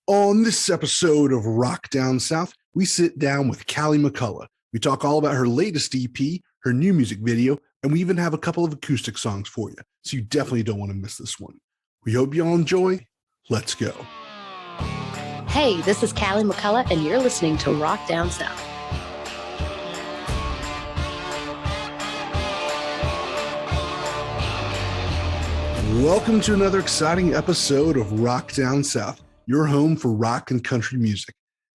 On this episode of Rock Down South, we sit down with Callie McCullough. We talk all about her latest EP, her new music video, and we even have a couple of acoustic songs for you. So you definitely don't want to miss this one. We hope you all enjoy. Let's go. Hey, this is Callie McCullough, and you're listening to Rock Down South. Welcome to another exciting episode of Rock Down South, your home for rock and country music.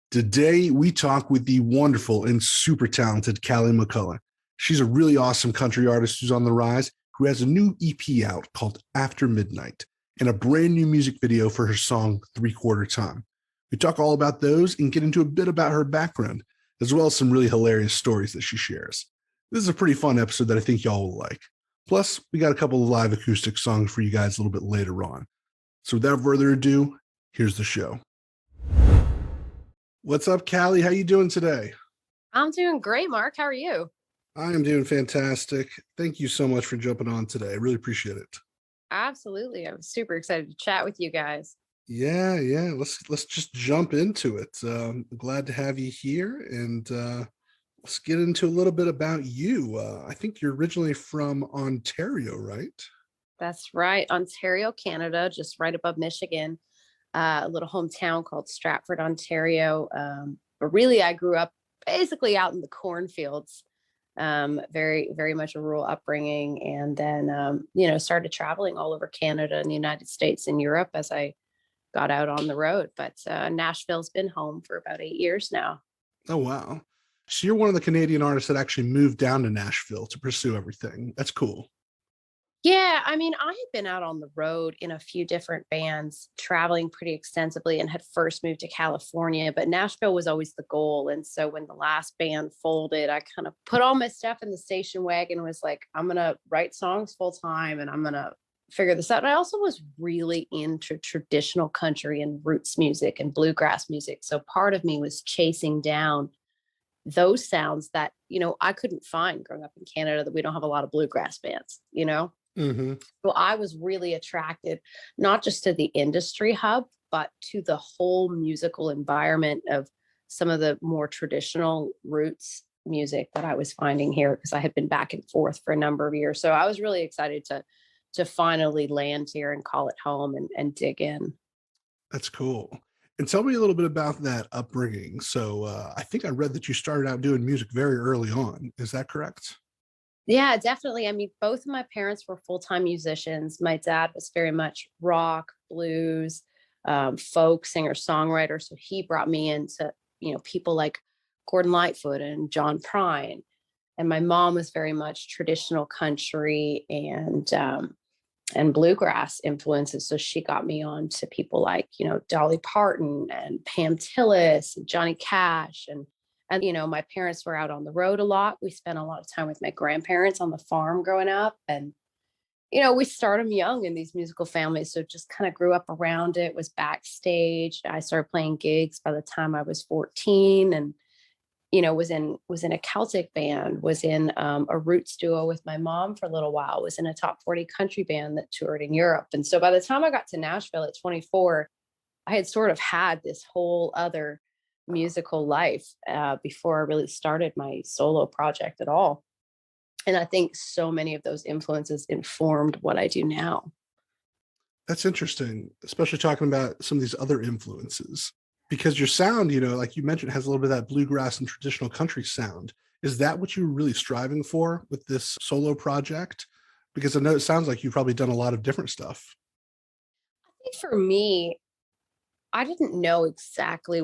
Today, we talk with the wonderful and super talented Callie McCullough. She's a really awesome country artist who's on the rise, who has a new EP out called After Midnight and a brand new music video for her song 3/4 Time. We talk all about those and get into a bit about her background, as well as some really hilarious stories that she shares. This is a pretty fun episode that I think y'all will like. Plus, we got a couple of live acoustic songs for you guys a little bit later on. So without further ado, here's the show. What's up, Callie? How you doing today? I'm doing great, Mark. How are you? I am doing fantastic. Thank you so much for jumping on today. I really appreciate it. Absolutely. I'm super excited to chat with you guys. Yeah. Let's just jump into it. Glad to have you here, and let's get into a little bit about you. I think you're originally from Ontario, right? That's right. Ontario, Canada, just right above Michigan, a little hometown called Stratford, Ontario. But really, I grew up basically out in the cornfields. Very, very much a rural upbringing. And then, started traveling all over Canada and the United States and Europe as I got out on the road. But Nashville's been home for about 8 years now. Oh, wow. So you're one of the Canadian artists that actually moved down to Nashville to pursue everything. That's cool. Yeah, I mean, I had been out on the road in a few different bands, traveling pretty extensively, and had first moved to California, but Nashville was always the goal. And so when the last band folded, I kind of put all my stuff in the station wagon and was like, I'm going to write songs full time and I'm going to figure this out. And I also was really into traditional country and roots music and bluegrass music. So part of me was chasing down those sounds that, I couldn't find growing up in Canada, that we don't have a lot of bluegrass bands. Mm-hmm. So I was really attracted, not just to the industry hub, but to the whole musical environment of some of the more traditional roots music that I was finding here, because I had been back and forth for a number of years. So I was really excited to finally land here and call it home and dig in. That's cool. And tell me a little bit about that upbringing. So I think I read that you started out doing music very early on. Is that correct? Yeah, definitely. I mean, both of my parents were full-time musicians. My dad was very much rock, blues, folk singer, songwriter. So he brought me into, people like Gordon Lightfoot and John Prine. And my mom was very much traditional country and bluegrass influences. So she got me on to people like, Dolly Parton and Pam Tillis and Johnny Cash. And my parents were out on the road a lot. We spent a lot of time with my grandparents on the farm growing up. And, we start them young in these musical families. So just kind of grew up around it, was backstage. I started playing gigs by the time I was 14 and, was in a Celtic band, was in a roots duo with my mom for a little while, was in a top 40 country band that toured in Europe. And so by the time I got to Nashville at 24, I had sort of had this whole other musical life before I really started my solo project at all. And I think so many of those influences informed what I do now. That's interesting, especially talking about some of these other influences, because your sound, like you mentioned, has a little bit of that bluegrass and traditional country sound. Is that what you're really striving for with this solo project? Because I know it sounds like you've probably done a lot of different stuff. I think for me, I didn't know exactly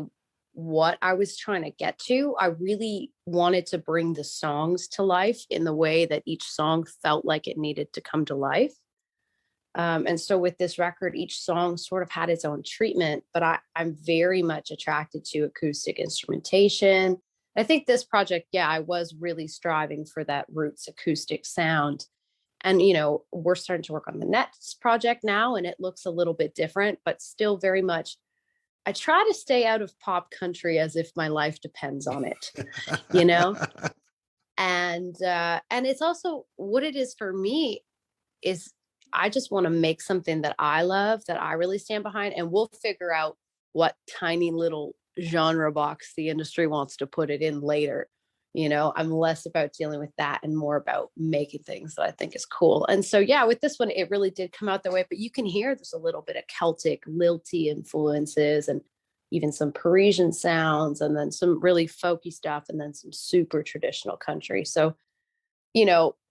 what I was trying to get to. I really wanted to bring the songs to life in the way that each song felt like it needed to come to life. And so with this record, each song sort of had its own treatment, but I'm very much attracted to acoustic instrumentation. I think this project, I was really striving for that roots acoustic sound. And, we're starting to work on the next project now, and it looks a little bit different, but still very much I try to stay out of pop country as if my life depends on it, you know? And it's also what it is for me is I just want to make something that I love, that I really stand behind, and we'll figure out what tiny little genre box the industry wants to put it in later. I'm less about dealing with that and more about making things that I think is cool. And so, yeah, with this one, it really did come out that way. But you can hear there's a little bit of Celtic lilty influences and even some Parisian sounds, and then some really folky stuff, and then some super traditional country. So,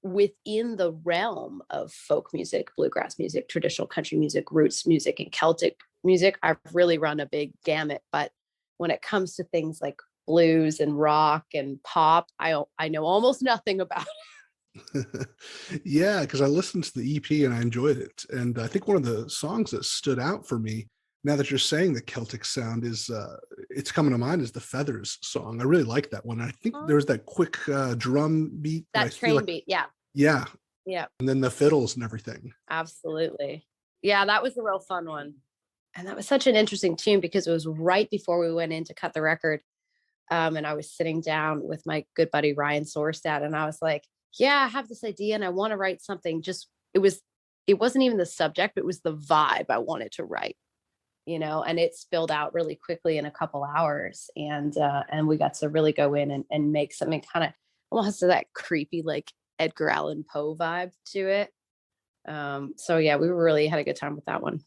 within the realm of folk music, bluegrass music, traditional country music, roots music, and Celtic music, I've really run a big gamut. But when it comes to things like blues and rock and pop, I know almost nothing about. Yeah, because I listened to the EP and I enjoyed it. And I think one of the songs that stood out for me, now that you're saying the Celtic sound, is it's coming to mind, is the Feathers song. I really like that one. I think there was that quick drum beat that I That feel train like, beat, yeah, yeah, yeah, and then the fiddles and everything. absolutely, yeah. That was a real fun one, and that was such an interesting tune because it was right before we went in to cut the record. And I was sitting down with my good buddy Ryan Sorstad, and I was like, "Yeah, I have this idea, and I want to write something." It wasn't even the subject, but it was the vibe I wanted to write, and it spilled out really quickly in a couple hours, and we got to really go in and make something kind of almost to that creepy like Edgar Allan Poe vibe to it. So yeah, we really had a good time with that one.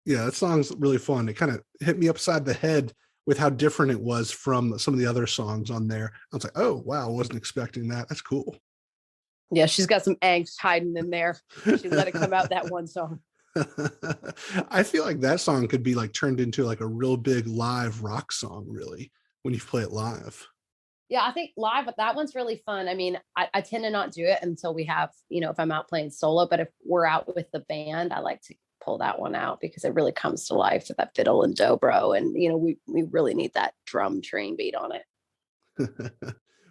Yeah, that song's really fun. It kind of hit me upside the head with how different it was from some of the other songs on there. I was like, oh, wow, I wasn't expecting that. That's cool. Yeah, she's got some angst hiding in there. She let it come out that one song. I feel like that song could be like turned into like a real big live rock song, really, when you play it live. Yeah, I think live, but that one's really fun. I mean, I tend to not do it until we have, if I'm out playing solo, but if we're out with the band, I like to pull that one out because it really comes to life with that fiddle and dobro. And, we really need that drum train beat on it.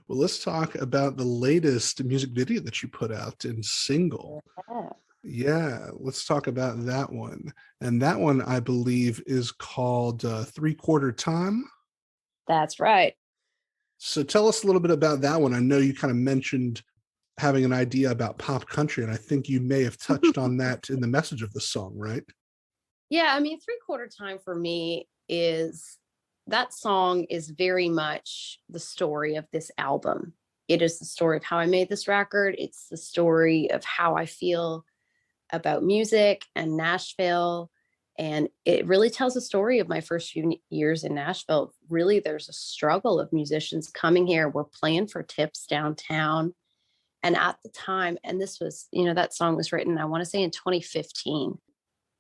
Well, let's talk about the latest music video that you put out in single. Yeah, Yeah, let's talk about that one. And that one, I believe, is called Three Quarter Time. that's right. So tell us a little bit about that one. I know you kind of mentioned having an idea about pop country, and I think you may have touched on that in the message of the song, right? Yeah, I mean, three-quarter time for me is that song is very much the story of this album. It is the story of how I made this record. It's the story of how I feel about music and Nashville. And it really tells a story of my first few years in Nashville. Really, there's a struggle of musicians coming here. We're playing for tips downtown. And at the time, and this was, that song was written, I want to say in 2015.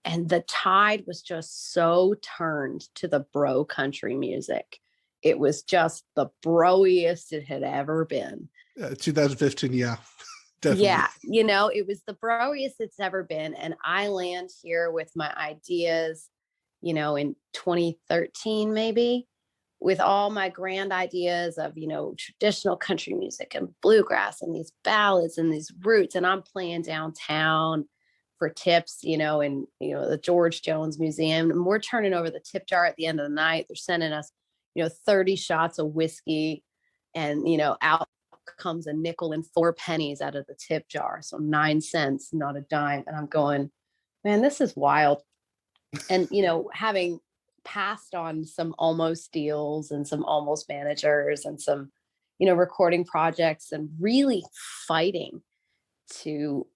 And the tide was just so turned to the bro country music. It was just the broiest it had ever been. 2015, yeah, definitely. Yeah, it was the broiest it's ever been. And I land here with my ideas, in 2013, maybe, with all my grand ideas of, traditional country music and bluegrass and these ballads and these roots. And I'm playing downtown for tips, in, the George Jones Museum. And we're turning over the tip jar at the end of the night. They're sending us, 30 shots of whiskey, and, out comes a nickel and 4 pennies out of the tip jar. So 9 cents, not a dime. And I'm going, man, this is wild. And, having passed on some almost deals and some almost managers and some, recording projects, and really fighting to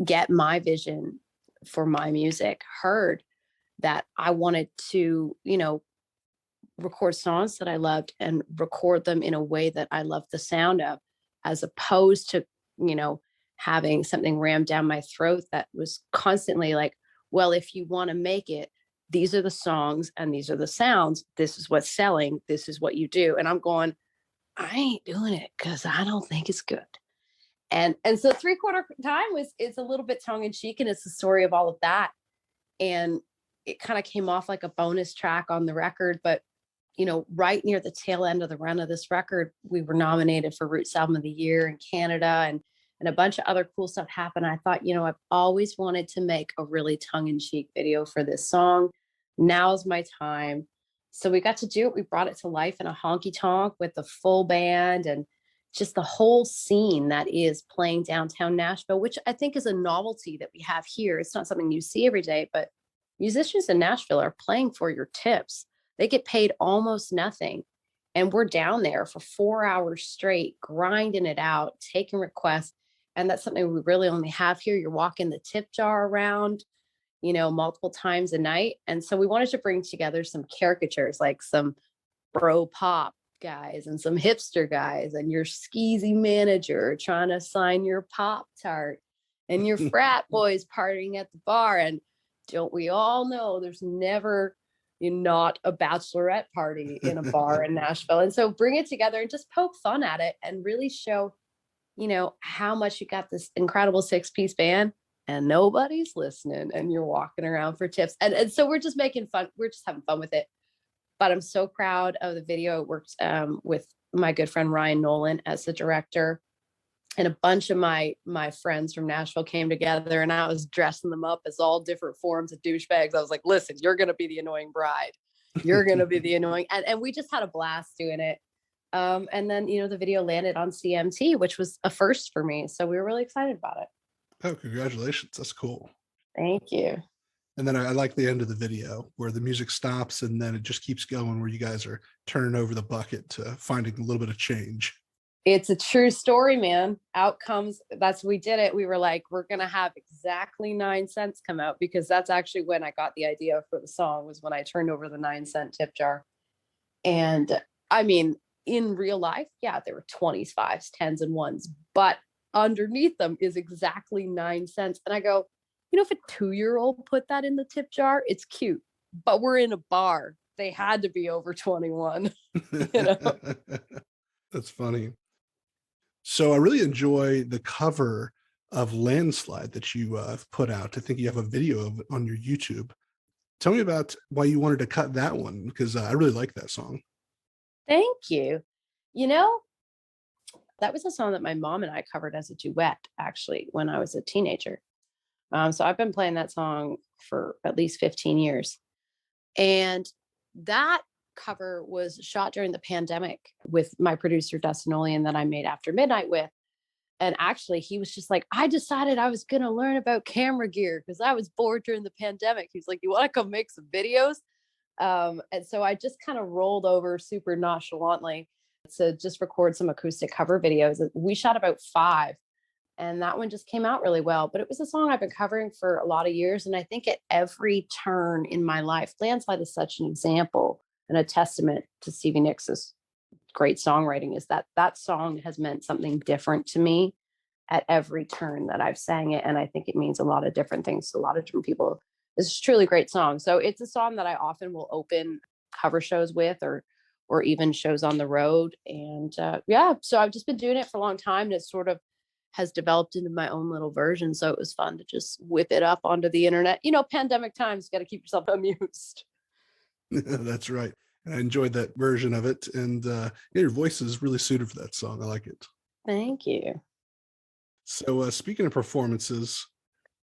get my vision for my music heard, that I wanted to, record songs that I loved and record them in a way that I loved the sound of, as opposed to, having something rammed down my throat that was constantly like, well, if you want to make it, these are the songs and these are the sounds. This is what's selling. This is what you do. And I'm going, I ain't doing it because I don't think it's good. And so three-quarter time is a little bit tongue in cheek, and it's the story of all of that. And it kind of came off like a bonus track on the record, but right near the tail end of the run of this record, we were nominated for Roots Album of the Year in Canada, and a bunch of other cool stuff happened. I thought, I've always wanted to make a really tongue-in-cheek video for this song. Now's my time. So we got to do it. We brought it to life in a honky tonk with the full band and just the whole scene that is playing downtown Nashville, which I think is a novelty that we have here. It's not something you see every day, but musicians in Nashville are playing for your tips. They get paid almost nothing. And we're down there for 4 hours straight, grinding it out, taking requests. And that's something we really only have here. You're walking the tip jar around, multiple times a night. And so we wanted to bring together some caricatures, like some bro pop guys and some hipster guys, and your skeezy manager trying to sign your Pop Tart, and your frat boys partying at the bar. And don't we all know there's never not a bachelorette party in a bar in Nashville? And so bring it together and just poke fun at it and really show, how much you got this incredible 6-piece band and nobody's listening and you're walking around for tips. And so we're just making fun. We're just having fun with it. But I'm so proud of the video. It worked with my good friend Ryan Nolan as the director. And a bunch of my friends from Nashville came together, and I was dressing them up as all different forms of douchebags. I was like, listen, you're going to be the annoying bride. You're going to be the annoying. And we just had a blast doing it. And then, the video landed on CMT, which was a first for me. So we were really excited about it. Oh, congratulations. That's cool. Thank you. And then I like the end of the video where the music stops and then it just keeps going, where you guys are turning over the bucket to finding a little bit of change. It's a true story, man. Outcomes. We did it. We were like, we're going to have exactly 9 cents come out, because that's actually when I got the idea for the song, was when I turned over the 9-cent tip jar. And I mean, in real life, yeah, there were 20s, 5s, 10s, and 1s, but underneath them is exactly 9 cents. And I go, if a 2-year-old put that in the tip jar, it's cute, but we're in a bar. They had to be over 21. That's funny. So I really enjoy the cover of Landslide that you put out. I think you have a video of it on your YouTube. Tell me about why you wanted to cut that one, because I really like that song. Thank you. That was a song that my mom and I covered as a duet, actually, when I was a teenager. So I've been playing that song for at least 15 years. And that cover was shot during the pandemic with my producer, Dustin Olian, that I made After Midnight with. And actually, he was just like, I decided I was going to learn about camera gear because I was bored during the pandemic. He's like, you want to come make some videos? And so I just kind of rolled over super nonchalantly to just record some acoustic cover videos. We shot about 5. And that one just came out really well. But it was a song I've been covering for a lot of years. And I think at every turn in my life, Landslide is such an example and a testament to Stevie Nicks' great songwriting, is that song has meant something different to me at every turn that I've sang it. And I think it means a lot of different things to a lot of different people. It's a truly great song. So it's a song that I often will open cover shows with, or even shows on the road. And so I've just been doing it for a long time. And it sort of has developed into my own little version. So it was fun to just whip it up onto the internet. Pandemic times, got to keep yourself amused. That's right. And I enjoyed that version of it. And your voice is really suited for that song. I like it. Thank you. So speaking of performances,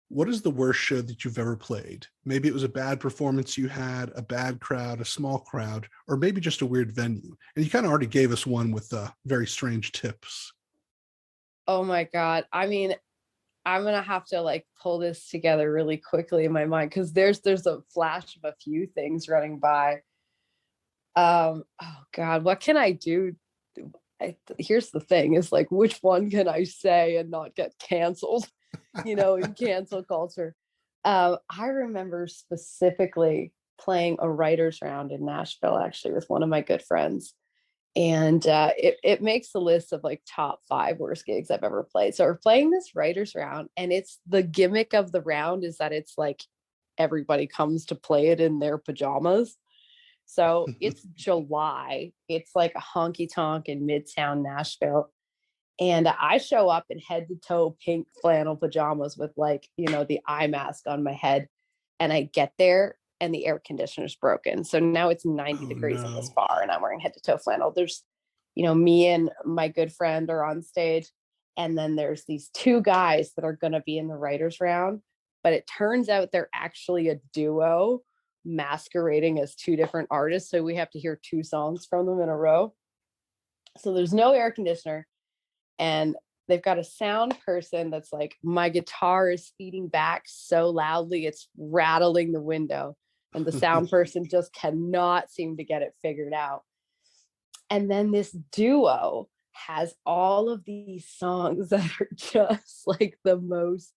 what is the worst show that you've ever played? Maybe it was a bad performance you had, a bad crowd, a small crowd, or maybe just a weird venue. And you kind of already gave us one with very strange tips. Oh my God. I mean, I'm going to have to pull this together really quickly in my mind, because there's a flash of a few things running by. Oh God, what can I do? Here's the thing, is which one can I say and not get canceled, in cancel culture. I remember specifically playing a writer's round in Nashville, actually, with one of my good friends. And it makes the list of top 5 worst gigs I've ever played. So we're playing this writer's round, and it's the gimmick of the round is that it's everybody comes to play it in their pajamas. So it's July. It's a honky tonk in Midtown Nashville. And I show up in head to toe pink flannel pajamas with the eye mask on my head. And I get there and the air conditioner's broken. So now it's 90 degrees in this bar and I'm wearing head to toe flannel. There's, me and my good friend are on stage. And then there's these 2 guys that are going to be in the writer's round. But it turns out they're actually a duo masquerading as 2 different artists. So we have to hear 2 songs from them in a row. So there's no air conditioner. And they've got a sound person that's my guitar is feeding back so loudly, it's rattling the window. and the sound person just cannot seem to get it figured out. And then this duo has all of these songs that are just like the most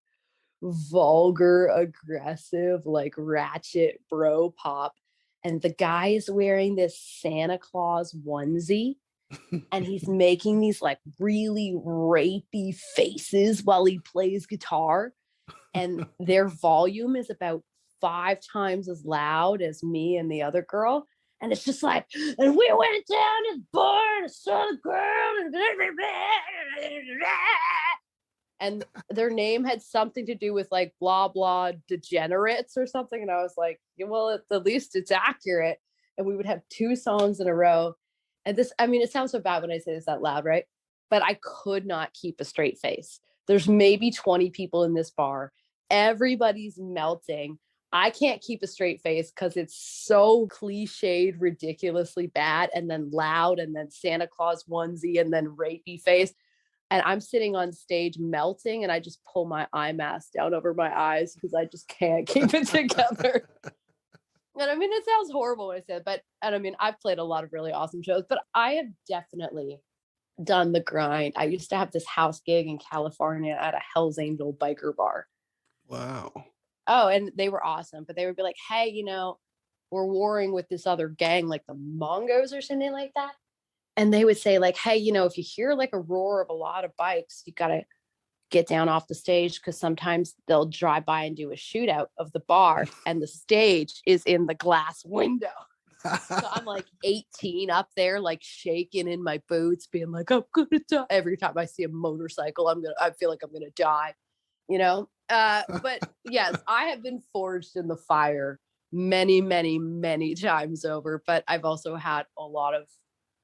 vulgar, aggressive, like ratchet bro pop. And the guy is wearing this Santa Claus onesie, and he's making these like really rapey faces while he plays guitar. And their volume is about 5 times as loud as me and the other girl. And it's just like, and we went down to the bar and saw the girl, and their name had something to do with like blah blah degenerates or something. And I was like, yeah, well, at least it's accurate. And we would have 2 songs in a row. And this, I mean, it sounds so bad when I say this out loud, right? But I could not keep a straight face. There's maybe 20 people in this bar. Everybody's melting. I can't keep a straight face because it's so cliched, ridiculously bad, and then loud, and then Santa Claus onesie, and then rapey face. And I'm sitting on stage melting, and I just pull my eye mask down over my eyes because I just can't keep it together. And I mean, it sounds horrible when I say it, but, and I mean, I've played a lot of really awesome shows, but I have definitely done the grind. I used to have this house gig in California at a Hell's Angel biker bar. Wow. Oh, and they were awesome, but they would be like, hey, you know, we're warring with this other gang, like the Mongos or something like that. And they would say like, hey, you know, if you hear like a roar of a lot of bikes, you got to get down off the stage, because sometimes they'll drive by and do a shootout of the bar and the stage is in the glass window. So I'm like 18 up there, like shaking in my boots, being like, I'm gonna die. Every time I see a motorcycle, I feel like I'm gonna die, you know? But yes, I have been forged in the fire many, many, many times over, but I've also had a lot of,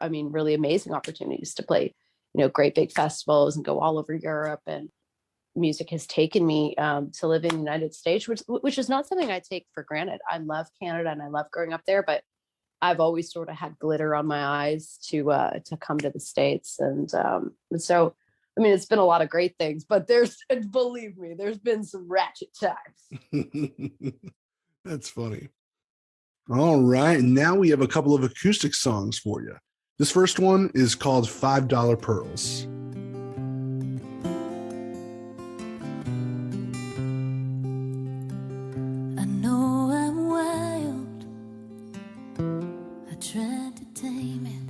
I mean, really amazing opportunities to play, you know, great big festivals and go all over Europe. And music has taken me to live in the United States, which is not something I take for granted. I love Canada and I love growing up there, but I've always sort of had glitter on my eyes to come to the States. And so, I mean, it's been a lot of great things, but believe me, there's been some ratchet times. That's funny. All right. Now we have a couple of acoustic songs for you. This first one is called $5 Pearls. I know I'm wild. I tried to tame it.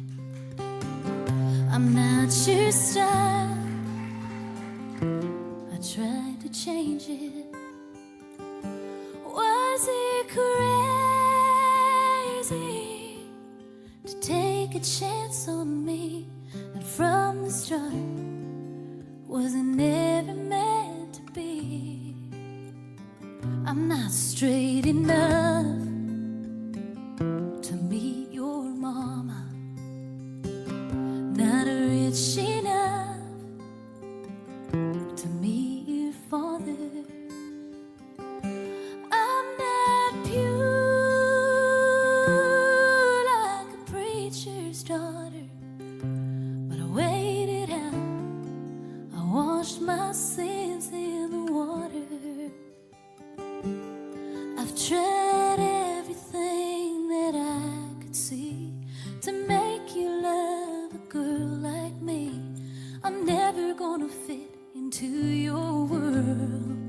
I'm not your style. I tried to change it. Was it crazy to take a chance on me? And from the start, was it never meant to be? I'm not straight enough to meet your mama, not rich enough to meet your father. I'm not pure like a preacher's daughter, but I waited out. I washed my sins in the water. I've tried everything that I could see to make you love a girl like me. I'm never gonna fit into your world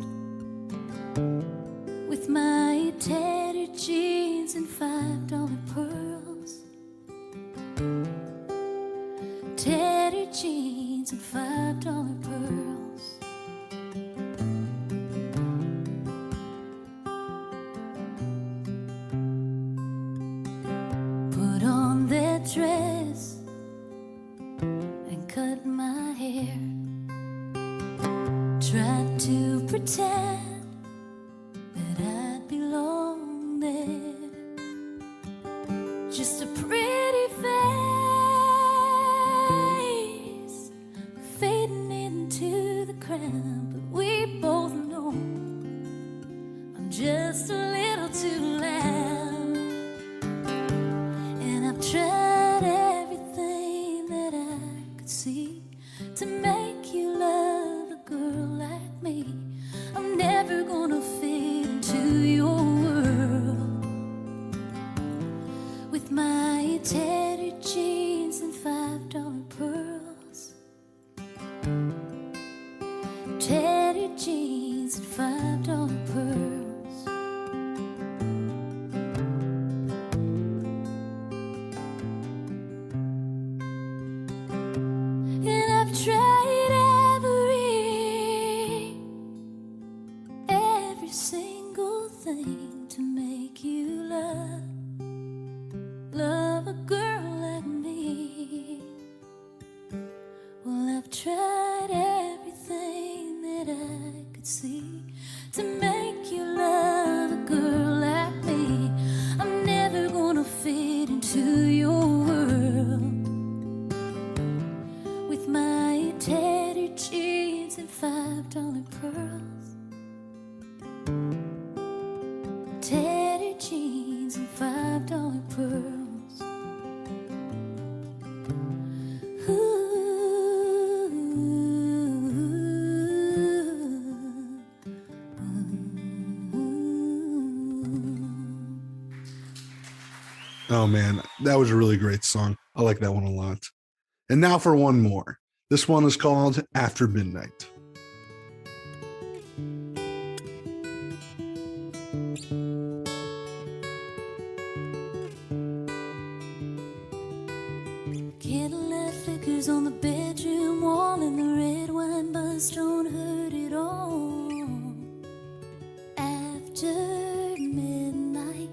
with my tattered jeans and $5 pearls. Tattered jeans and $5 pearls. Put on that dress and cut my hair. Tried to pretend that I'd belong there. Just a pretty face fading into the crowd, but we both know I'm just a little too loud. And I've tried everything that I could see to make you love a girl like me. I'm never a girl like me. Well, I've tried everything that I could see to make you love a girl like me. I'm never gonna fit into your world with my tattered jeans and $5 pearls. Tattered jeans and $5 pearls. Oh man, that was a really great song. I like that one a lot. And now for one more. This one is called After Midnight. Candlelight flickers on the bedroom wall, and the red wine buzz don't hurt at all. After midnight,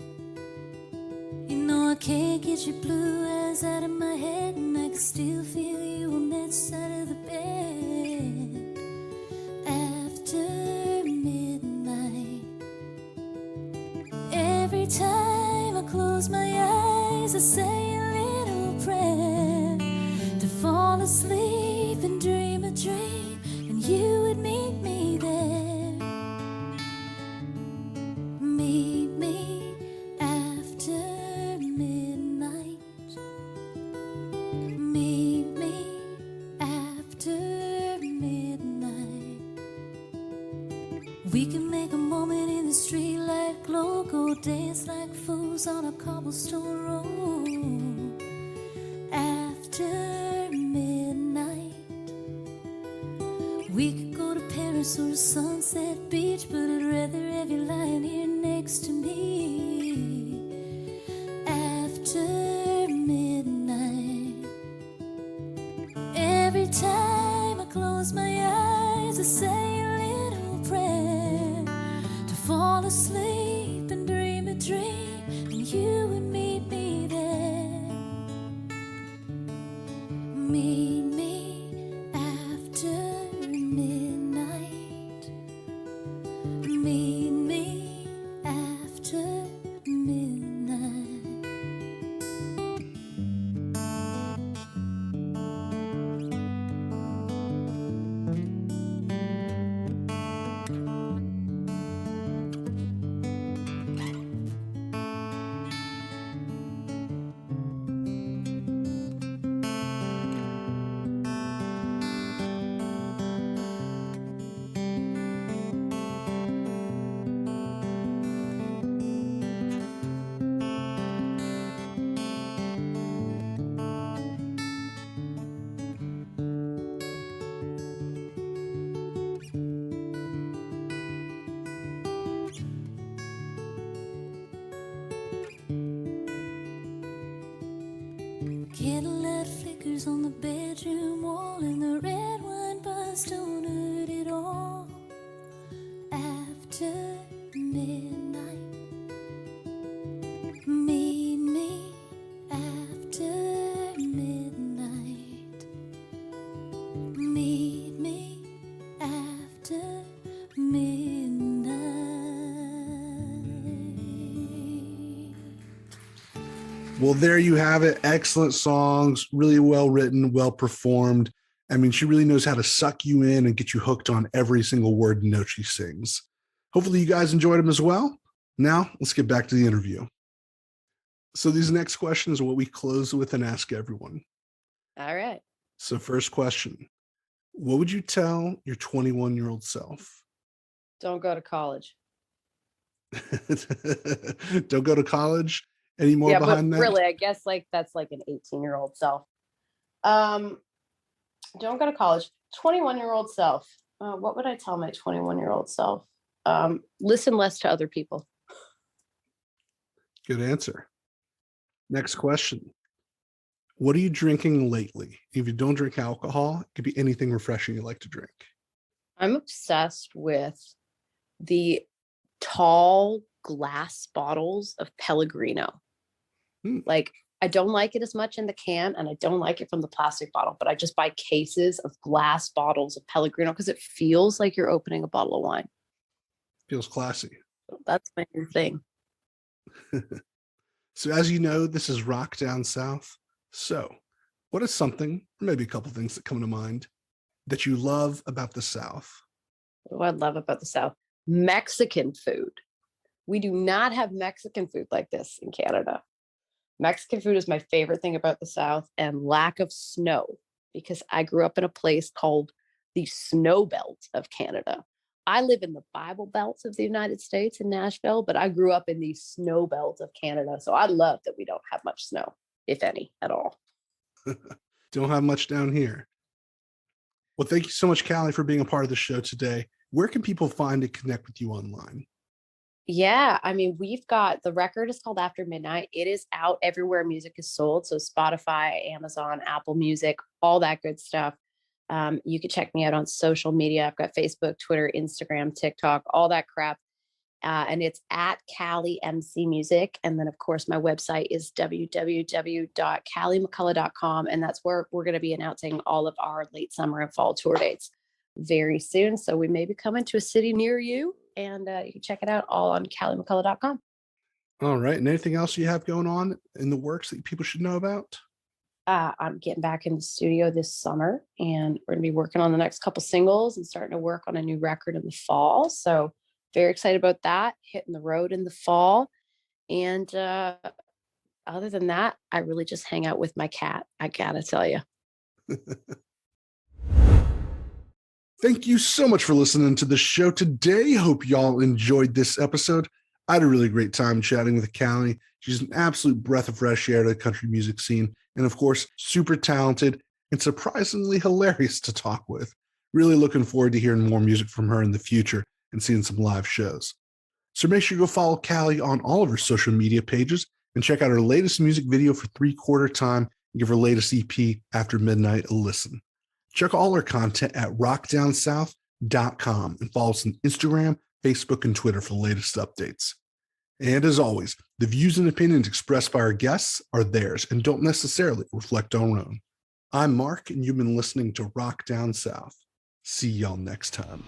you know I can't get your blue eyes out of my head, and I can still feel you on that side of the bed. After midnight, every time I close my eyes, I say a little prayer to fall asleep and dream a dream, and you would meet me there. Meet me after midnight. Meet me after midnight. We can make a moment in the streetlight glow, go dance like fools on a cobblestone road. After midnight, we could go to Paris or a Sunset Beach, but I'd rather have you lying here next to me. After midnight, every time I close my eyes, I say a little prayer to fall asleep and dream a dream, and you would meet me there. Meet me after midnight. Meet me after midnight. Candlelight flickers on the bedroom wall, and the red wine buzz don't hurt at all. After midnight, meet me after midnight. Meet me after midnight. Well, there you have it. Excellent songs, really well written, well performed. I mean, she really knows how to suck you in and get you hooked on every single word and note she sings. Hopefully you guys enjoyed them as well. Now, let's get back to the interview. So these next questions are what we close with and ask everyone. All right. So first question, what would you tell your 21-year-old self? Don't go to college. Don't go to college? Any more Yeah, behind but that? really, I guess like that's like an 18-year-old self. Don't go to college. 21-year-old self. What would I tell my 21-year-old self? Listen less to other people. Good answer. Next question. What are you drinking lately? If you don't drink alcohol, it could be anything refreshing you like to drink. I'm obsessed with the tall glass bottles of Pellegrino. Hmm. Like I don't like it as much in the can, and I don't like it from the plastic bottle, but I just buy cases of glass bottles of Pellegrino because it feels like you're opening a bottle of wine. Feels classy. So that's my new thing. So as you know, this is Rock Down South. So what is something, or maybe a couple things that come to mind, that you love about the South? What I love about the South, Mexican food. We do not have Mexican food like this in Canada. Mexican food is my favorite thing about the South, and lack of snow, because I grew up in a place called the Snow Belt of Canada. I live in the Bible Belt of the United States in Nashville, but I grew up in the Snow Belt of Canada. So I love that we don't have much snow, if any, at all. Don't have much down here. Well, thank you so much, Callie, for being a part of the show today. Where can people find and connect with you online? Yeah, I mean, we've got the record is called After Midnight. It is out everywhere music is sold. So Spotify, Amazon, Apple Music, all that good stuff. You can check me out on social media. I've got Facebook, Twitter, Instagram, TikTok, all that crap. And it's at Callie MC Music. And then, of course, my website is www.calliemccullough.com. And that's where we're going to be announcing all of our late summer and fall tour dates very soon. So we may be coming to a city near you. And you can check it out all on calliemccullough.com. All right. And anything else you have going on in the works that people should know about? I'm getting back in the studio this summer, and we're going to be working on the next couple singles and starting to work on a new record in the fall. So very excited about that, hitting the road in the fall. And other than that, I really just hang out with my cat. I got to tell you. Thank you so much for listening to the show today. Hope y'all enjoyed this episode. I had a really great time chatting with Callie. She's an absolute breath of fresh air to the country music scene. And of course, super talented and surprisingly hilarious to talk with. Really looking forward to hearing more music from her in the future and seeing some live shows. So make sure you go follow Callie on all of her social media pages and check out her latest music video for 3/4 Time and give her latest EP, After Midnight, a listen. Check all our content at rockdownsouth.com and follow us on Instagram, Facebook, and Twitter for the latest updates. And as always, the views and opinions expressed by our guests are theirs and don't necessarily reflect our own. I'm Mark, and you've been listening to Rock Down South. See y'all next time.